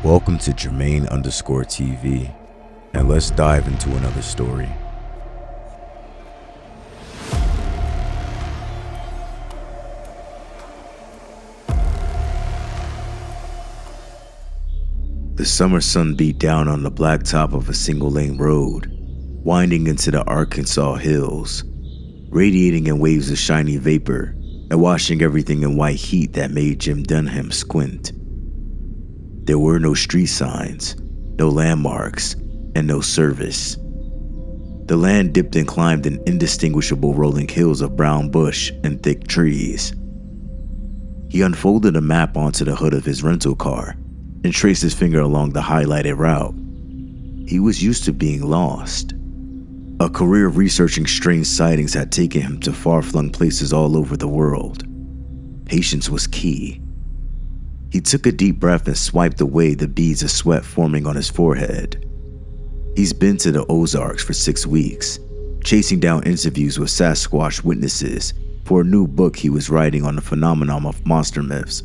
Welcome to Jermaine_TV, and let's dive into another story. The summer sun beat down on the blacktop of a single-lane road, winding into the Arkansas hills, radiating in waves of shiny vapor and washing everything in white heat that made Jim Dunham squint. There were no street signs, no landmarks, and no service. The land dipped and climbed in indistinguishable rolling hills of brown bush and thick trees. He unfolded a map onto the hood of his rental car and traced his finger along the highlighted route. He was used to being lost. A career of researching strange sightings had taken him to far-flung places all over the world. Patience was key. He took a deep breath and swiped away the beads of sweat forming on his forehead. He's been to the Ozarks for 6 weeks, chasing down interviews with Sasquatch witnesses for a new book he was writing on the phenomenon of monster myths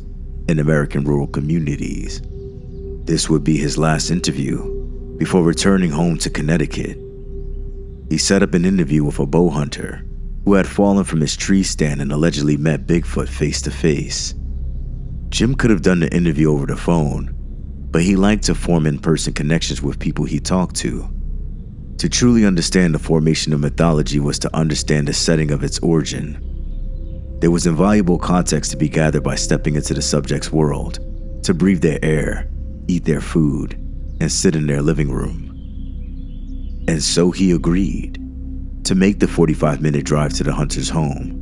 in American rural communities. This would be his last interview before returning home to Connecticut. He set up an interview with a bow hunter who had fallen from his tree stand and allegedly met Bigfoot face to face. Jim could have done the interview over the phone, but he liked to form in-person connections with people he talked to. To truly understand the formation of mythology was to understand the setting of its origin. There was invaluable context to be gathered by stepping into the subject's world, to breathe their air, eat their food, and sit in their living room. And so he agreed to make the 45-minute drive to the hunter's home,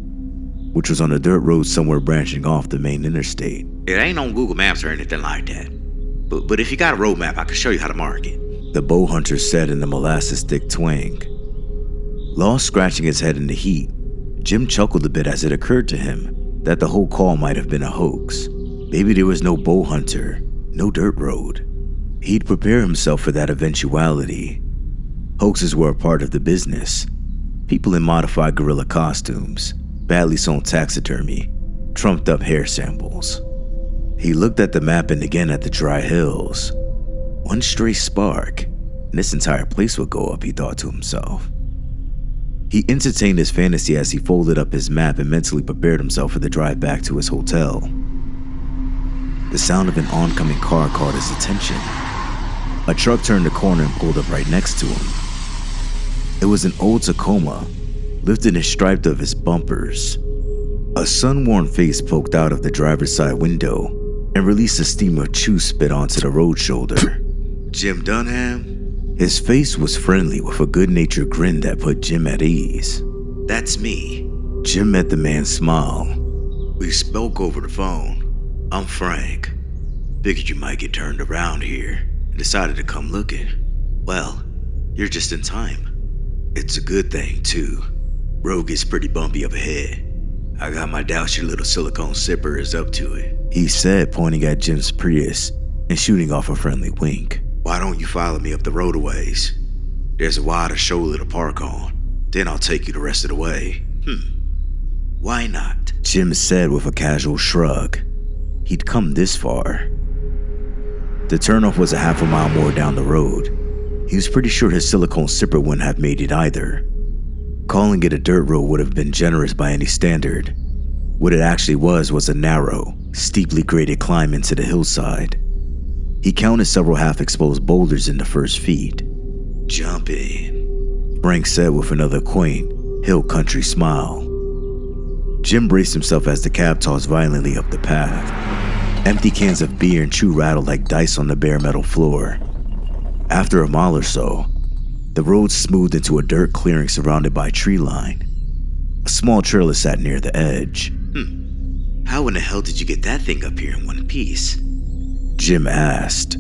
which was on a dirt road somewhere branching off the main interstate. It ain't on Google Maps or anything like that. But if you got a road map, I can show you how to mark it. The bow hunter said in a molasses-thick twang. Lost scratching his head in the heat, Jim chuckled a bit as it occurred to him that the whole call might have been a hoax. Maybe there was no bow hunter, no dirt road. He'd prepare himself for that eventuality. Hoaxes were a part of the business. People in modified gorilla costumes, badly sewn taxidermy, trumped up hair samples. He looked at the map and again at the dry hills. One stray spark, and this entire place would go up, he thought to himself. He entertained his fantasy as he folded up his map and mentally prepared himself for the drive back to his hotel. The sound of an oncoming car caught his attention. A truck turned the corner and pulled up right next to him. It was an old Tacoma, lifted and striped of its bumpers. A sun-worn face poked out of the driver's side window and released a stream of chew spit onto the road shoulder. Jim Dunham? His face was friendly with a good-natured grin that put Jim at ease. That's me. Jim met the man's smile. We spoke over the phone. I'm Frank. Figured you might get turned around here and decided to come looking. Well, you're just in time. It's a good thing, too. Road gets pretty bumpy up ahead. I got my doubts your little silicone zipper is up to it, he said, pointing at Jim's Prius and shooting off a friendly wink. Why don't you follow me up the road a ways? There's a wider shoulder to park on. Then I'll take you the rest of the way. Why not? Jim said with a casual shrug. He'd come this far. The turnoff was a half a mile more down the road. He was pretty sure his silicone zipper wouldn't have made it either. Calling it a dirt road would have been generous by any standard. What it actually was a narrow, steeply graded climb into the hillside. He counted several half-exposed boulders in the first feet. Jump in, Frank said with another quaint, hill country smile. Jim braced himself as the cab tossed violently up the path. Empty cans of beer and chew rattled like dice on the bare metal floor. After a mile or so, the road smoothed into a dirt clearing surrounded by tree line. A small trailer sat near the edge. How in the hell did you get that thing up here in one piece? Jim asked.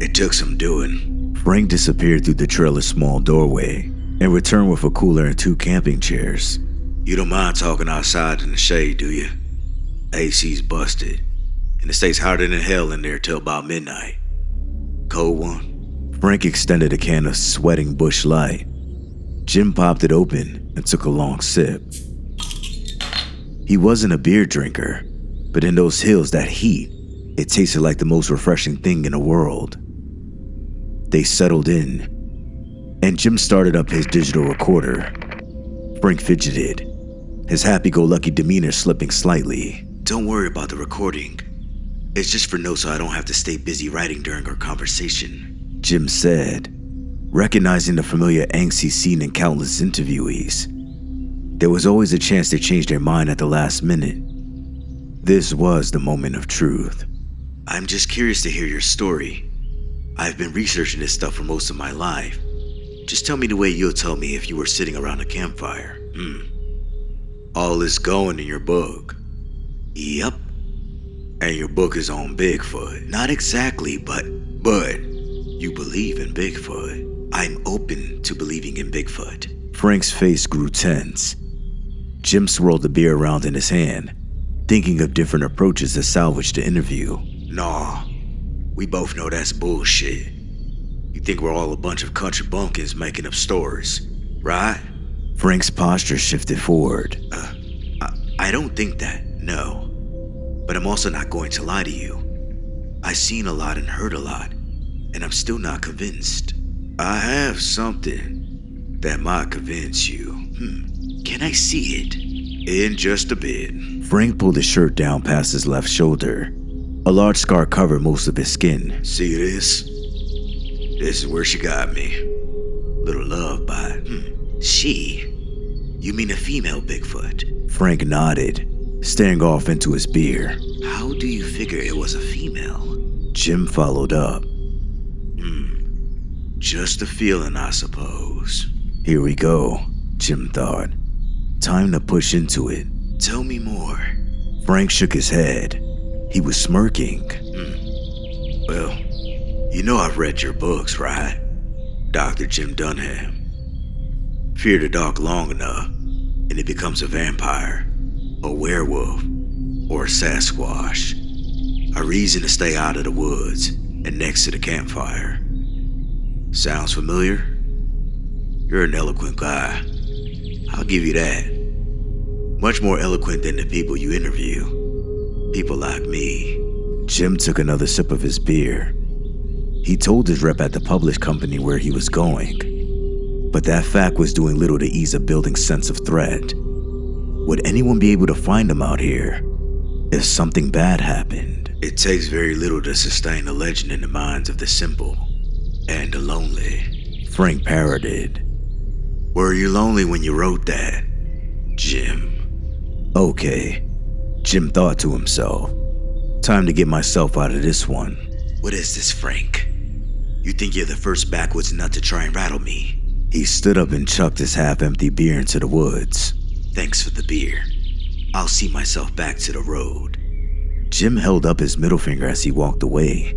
It took some doing. Frank disappeared through the trailer's small doorway and returned with a cooler and 2 camping chairs. You don't mind talking outside in the shade, do you? AC's busted, and it stays hotter than hell in there till about midnight. Cold one? Frank extended a can of sweating Busch Light. Jim popped it open and took a long sip. He wasn't a beer drinker, but in those hills, that heat, It tasted like the most refreshing thing in the world. They settled in, and Jim started up his digital recorder. Frank fidgeted, his happy-go-lucky demeanor slipping slightly. Don't worry about the recording. It's just for notes so I don't have to stay busy writing during our conversation, Jim said, recognizing the familiar angst he's seen in countless interviewees. There was always a chance they changed their mind at the last minute. This was the moment of truth. I'm just curious to hear your story. I've been researching this stuff for most of my life. Just tell me the way you'll tell me if you were sitting around a campfire. All is going in your book. Yep. And your book is on Bigfoot. Not exactly, but you believe in Bigfoot. I'm open to believing in Bigfoot. Frank's face grew tense. Jim swirled the beer around in his hand, thinking of different approaches to salvage the interview. Nah, we both know that's bullshit. You think we're all a bunch of country bumpkins making up stories, right? Frank's posture shifted forward. I don't think that, no. But I'm also not going to lie to you. I've seen a lot and heard a lot, and I'm still not convinced. I have something that might convince you. Can I see it? In just a bit. Frank pulled his shirt down past his left shoulder. A large scar covered most of his skin. See this? This is where she got me. Little love bite. She? You mean a female Bigfoot? Frank nodded, staring off into his beer. How do you figure it was a female? Jim followed up. Just a feeling, I suppose. Here we go, Jim thought. Time to push into it. Tell me more. Frank shook his head. He was smirking. Well, you know I've read your books, right? Dr. Jim Dunham. Fear the dark long enough, and it becomes a vampire, a werewolf, or a Sasquatch. A reason to stay out of the woods and next to the campfire. Sounds familiar? You're an eloquent guy. I'll give you that. Much more eloquent than the people you interview. People like me. Jim took another sip of his beer. He told his rep at the published company where he was going, but that fact was doing little to ease a building sense of threat. Would anyone be able to find him out here if something bad happened? It takes very little to sustain a legend in the minds of the simple and the lonely, Frank parroted. Were you lonely when you wrote that, Jim? Okay, Jim thought to himself. Time to get myself out of this one. What is this, Frank? You think you're the first backwoods nut to try and rattle me? He stood up and chucked his half-empty beer into the woods. Thanks for the beer. I'll see myself back to the road. Jim held up his middle finger as he walked away.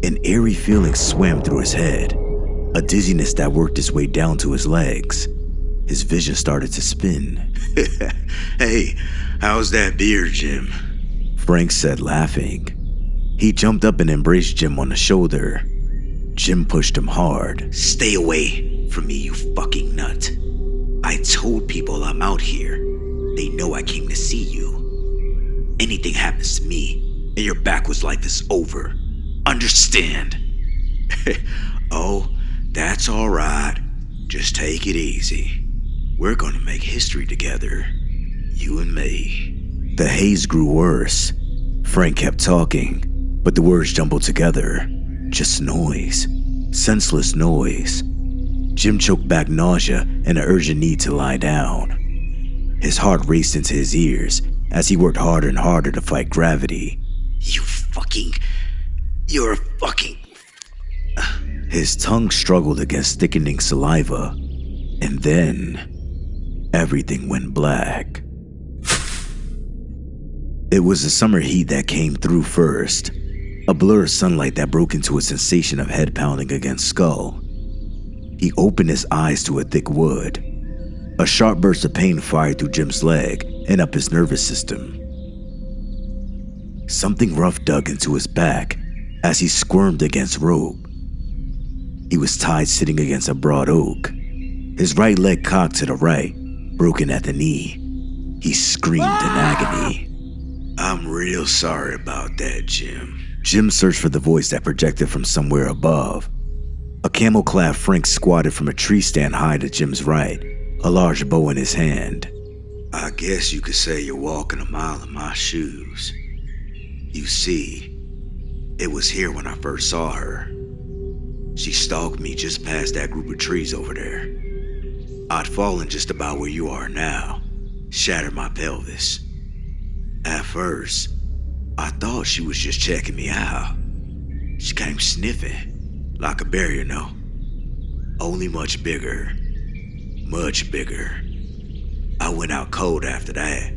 An eerie feeling swam through his head, a dizziness that worked its way down to his legs. His vision started to spin. Hey, how's that beer, Jim? Frank said, laughing. He jumped up and embraced Jim on the shoulder. Jim pushed him hard. Stay away from me, you fucking nut. I told people I'm out here. They know I came to see you. Anything happens to me, and your backwoods life is over. Understand? Oh, that's all right. Just take it easy. We're gonna make history together. You and me. The haze grew worse. Frank kept talking, but the words jumbled together. Just noise. Senseless noise. Jim choked back nausea and an urgent need to lie down. His heart raced into his ears as he worked harder and harder to fight gravity. You're a fucking... His tongue struggled against thickening saliva, and then everything went black. It was the summer heat that came through first, a blur of sunlight that broke into a sensation of head pounding against skull. He opened his eyes to a thick wood. A sharp burst of pain fired through Jim's leg and up his nervous system. Something rough dug into his back as he squirmed against rope. He was tied sitting against a broad oak, his right leg cocked to the right, broken at the knee. He screamed in agony. I'm real sorry about that, Jim. Jim searched for the voice that projected from somewhere above. A camel-clad Frank squatted from a tree stand high to Jim's right, a large bow in his hand. I guess you could say you're walking a mile in my shoes. You see, it was here when I first saw her. She stalked me just past that group of trees over there. I'd fallen just about where you are now, shattered my pelvis. At first, I thought she was just checking me out. She came sniffing, like a bear, you know. Only much bigger. Much bigger. I went out cold after that.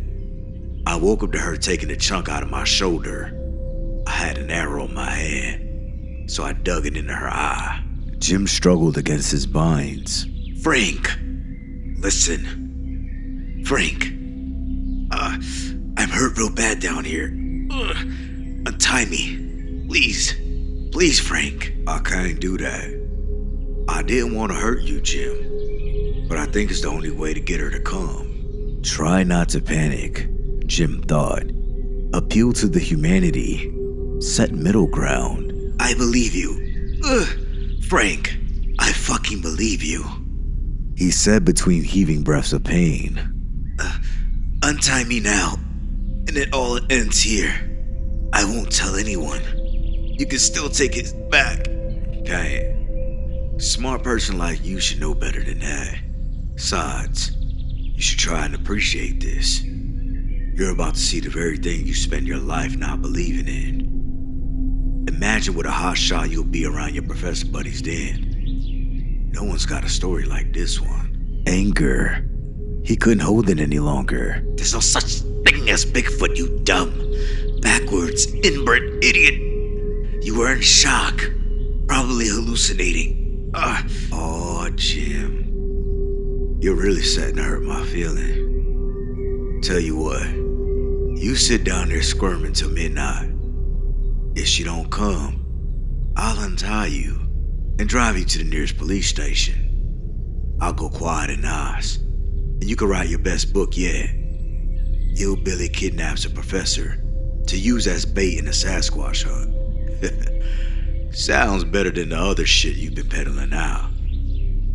I woke up to her taking a chunk out of my shoulder. I had an arrow in my hand, so I dug it into her eye. Jim struggled against his binds. Frank, listen. Frank, I'm hurt real bad down here. Untie me, please. Please, Frank. I can't do that. I didn't want to hurt you, Jim, but I think it's the only way to get her to come. Try not to panic, Jim thought. Appeal to the humanity. Set middle ground. I believe you. Frank, I fucking believe you. He said between heaving breaths of pain. Untie me now, and it all ends here. I won't tell anyone. You can still take it back. Can't. Smart person like you should know better than that. Besides, you should try and appreciate this. You're about to see the very thing you spend your life not believing in. Imagine what a hot shot you'll be around your professor buddies then. No one's got a story like this one. Anger. He couldn't hold it any longer. There's no such thing as Bigfoot, you dumb, backwards, inbred idiot. You were in shock, probably hallucinating. Oh, Jim. You're really setting to hurt my feeling. Tell you what, you sit down there squirming till midnight. If she don't come, I'll untie you and drive you to the nearest police station. I'll go quiet and nice, and you can write your best book yet. Hillbilly kidnaps a professor to use as bait in a Sasquatch hunt. Sounds better than the other shit you've been peddling now.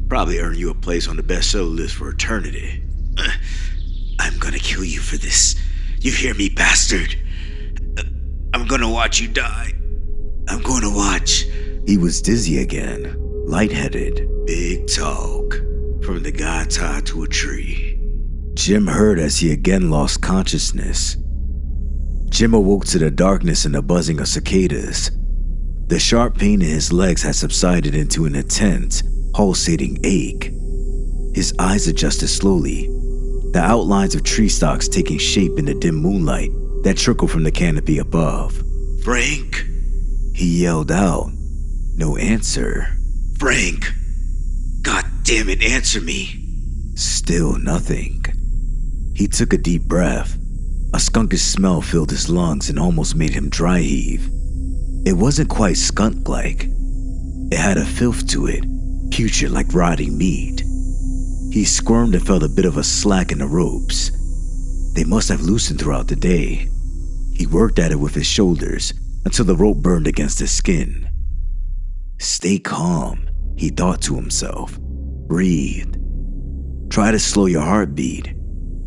Probably earn you a place on the bestseller list for eternity. I'm gonna kill you for this. You hear me, bastard? I'm gonna watch you die. I'm gonna watch. He was dizzy again, lightheaded. Big talk from the guy tied to a tree. Jim heard as he again lost consciousness. Jim awoke to the darkness and the buzzing of cicadas. The sharp pain in his legs had subsided into an intense, pulsating ache. His eyes adjusted slowly, the outlines of tree stalks taking shape in the dim moonlight that trickled from the canopy above. Frank! He yelled out. No answer. Frank! God damn it, answer me! Still nothing. He took a deep breath. A skunkish smell filled his lungs and almost made him dry heave. It wasn't quite skunk-like. It had a filth to it, putrid like rotting meat. He squirmed and felt a bit of a slack in the ropes. They must have loosened throughout the day. He worked at it with his shoulders until the rope burned against his skin. Stay calm, he thought to himself. Breathe. Try to slow your heartbeat.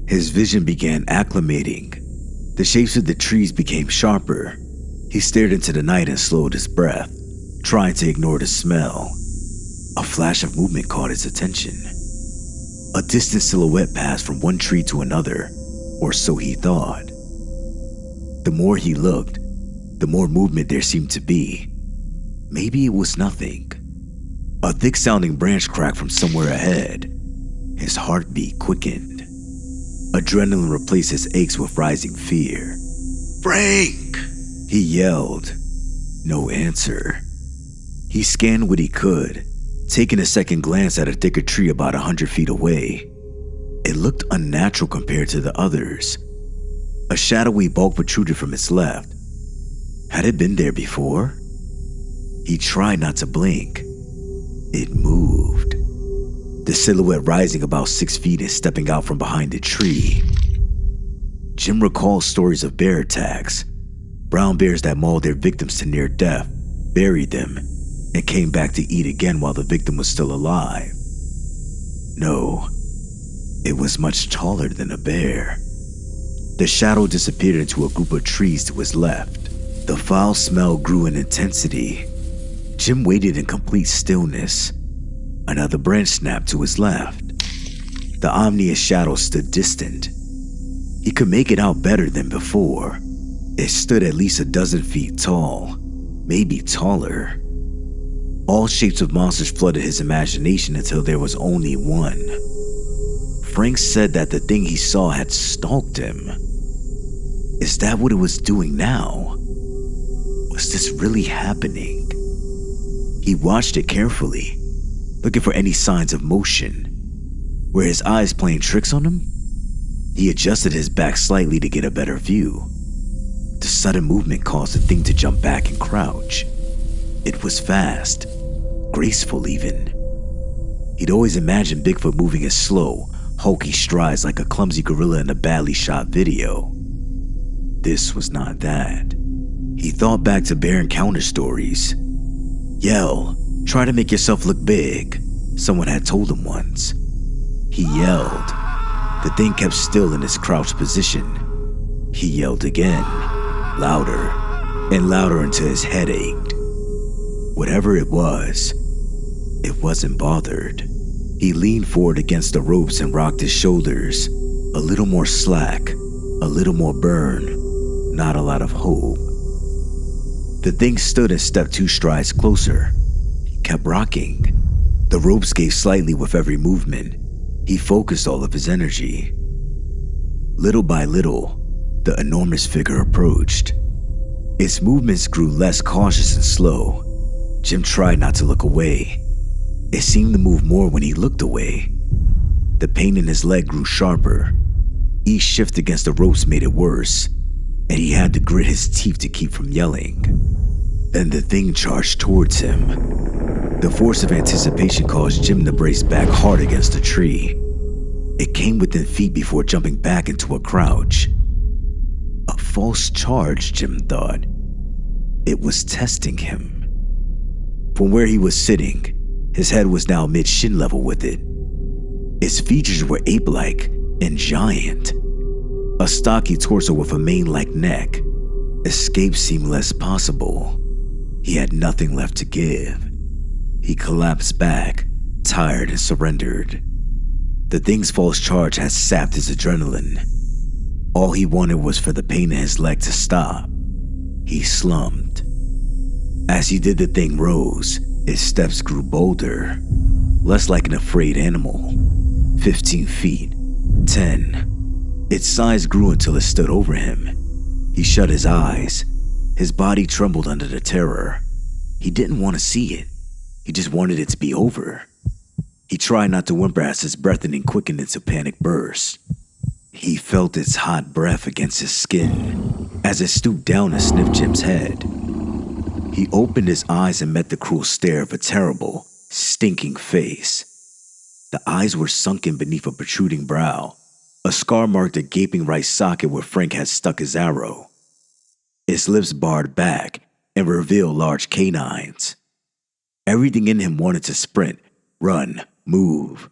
His vision began acclimating. The shapes of the trees became sharper. He stared into the night and slowed his breath, trying to ignore the smell. A flash of movement caught his attention. A distant silhouette passed from one tree to another, or so he thought. The more he looked, the more movement there seemed to be. Maybe it was nothing. A thick-sounding branch cracked from somewhere ahead. His heartbeat quickened. Adrenaline replaced his aches with rising fear. Frank! He yelled. No answer. He scanned what he could, taking a second glance at a thicker tree about 100 feet away. It looked unnatural compared to the others. A shadowy bulk protruded from its left. Had it been there before? He tried not to blink. It moved. The silhouette rising about 6 feet and stepping out from behind the tree. Jim recalled stories of bear attacks. Brown bears that mauled their victims to near death, buried them, and came back to eat again while the victim was still alive. No, it was much taller than a bear. The shadow disappeared into a group of trees to his left. The foul smell grew in intensity. Jim waited in complete stillness. Another branch snapped to his left. The ominous shadow stood distant. He could make it out better than before. It stood at least a dozen feet tall, maybe taller. All shapes of monsters flooded his imagination until there was only one. Frank said that the thing he saw had stalked him. Is that what it was doing now? Was this really happening? He watched it carefully, looking for any signs of motion. Were his eyes playing tricks on him? He adjusted his back slightly to get a better view. The sudden movement caused the thing to jump back and crouch. It was fast, graceful even. He'd always imagined Bigfoot moving in slow, hulky strides like a clumsy gorilla in a badly shot video. This was not that. He thought back to bear encounter stories. Yell, try to make yourself look big, someone had told him once. He yelled. The thing kept still in its crouched position. He yelled again, louder and louder until his head ached. Whatever it wasn't bothered. He leaned forward against the ropes and rocked his shoulders. A little more slack, a little more burn, not a lot of hope. The thing stood and stepped 2 strides closer. He kept rocking. The ropes gave slightly with every movement. He focused all of his energy. Little by little, the enormous figure approached. Its movements grew less cautious and slow. Jim tried not to look away. It seemed to move more when he looked away. The pain in his leg grew sharper. Each shift against the ropes made it worse, and he had to grit his teeth to keep from yelling. Then the thing charged towards him. The force of anticipation caused Jim to brace back hard against a tree. It came within feet before jumping back into a crouch. A false charge, Jim thought. It was testing him. From where he was sitting, his head was now mid-shin level with it. Its features were ape-like and giant. A stocky torso with a mane-like neck. Escape seemed less possible. He had nothing left to give. He collapsed back, tired and surrendered. The thing's false charge had sapped his adrenaline. All he wanted was for the pain in his leg to stop. He slumped. As he did, the thing rose. Its steps grew bolder, less like an afraid animal. 15 feet, 10. Its size grew until it stood over him. He shut his eyes. His body trembled under the terror. He didn't want to see it. He just wanted it to be over. He tried not to whimper as his breathing quickened into panic bursts. He felt its hot breath against his skin as it stooped down and sniffed Jim's head. He opened his eyes and met the cruel stare of a terrible, stinking face. The eyes were sunken beneath a protruding brow. A scar marked a gaping right socket where Frank had stuck his arrow. Its lips barred back and revealed large canines. Everything in him wanted to sprint, run, move.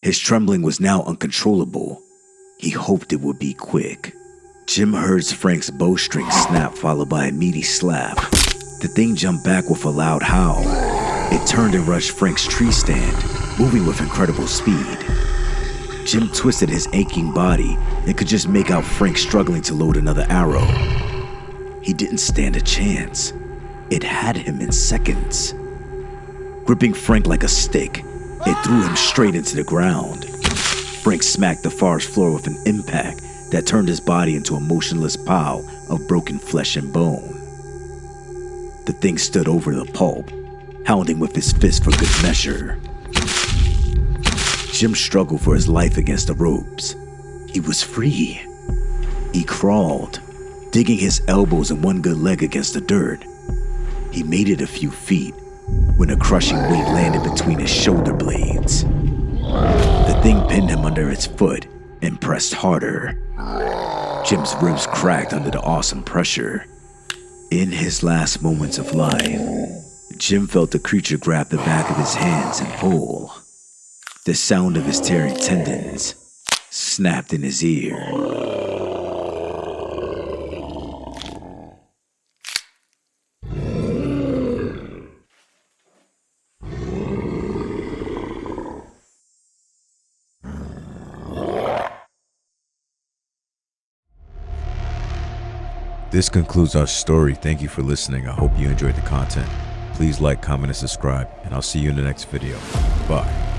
His trembling was now uncontrollable. He hoped it would be quick. Jim heard Frank's bowstring snap followed by a meaty slap. The thing jumped back with a loud howl. It turned and rushed Frank's tree stand, moving with incredible speed. Jim twisted his aching body and could just make out Frank struggling to load another arrow. He didn't stand a chance. It had him in seconds. Gripping Frank like a stick, it threw him straight into the ground. Frank smacked the forest floor with an impact that turned his body into a motionless pile of broken flesh and bone. The thing stood over the pulp, hounding with his fist for good measure. Jim struggled for his life against the ropes. He was free. He crawled, digging his elbows and one good leg against the dirt. He made it a few feet when a crushing weight landed between his shoulder blades. The thing pinned him under its foot and pressed harder. Jim's ribs cracked under the awesome pressure. In his last moments of life, Jim felt the creature grab the back of his hands and pull. The sound of his tearing tendons snapped in his ear. This concludes our story. Thank you for listening. I hope you enjoyed the content. Please like, comment, and subscribe, and I'll see you in the next video. Bye.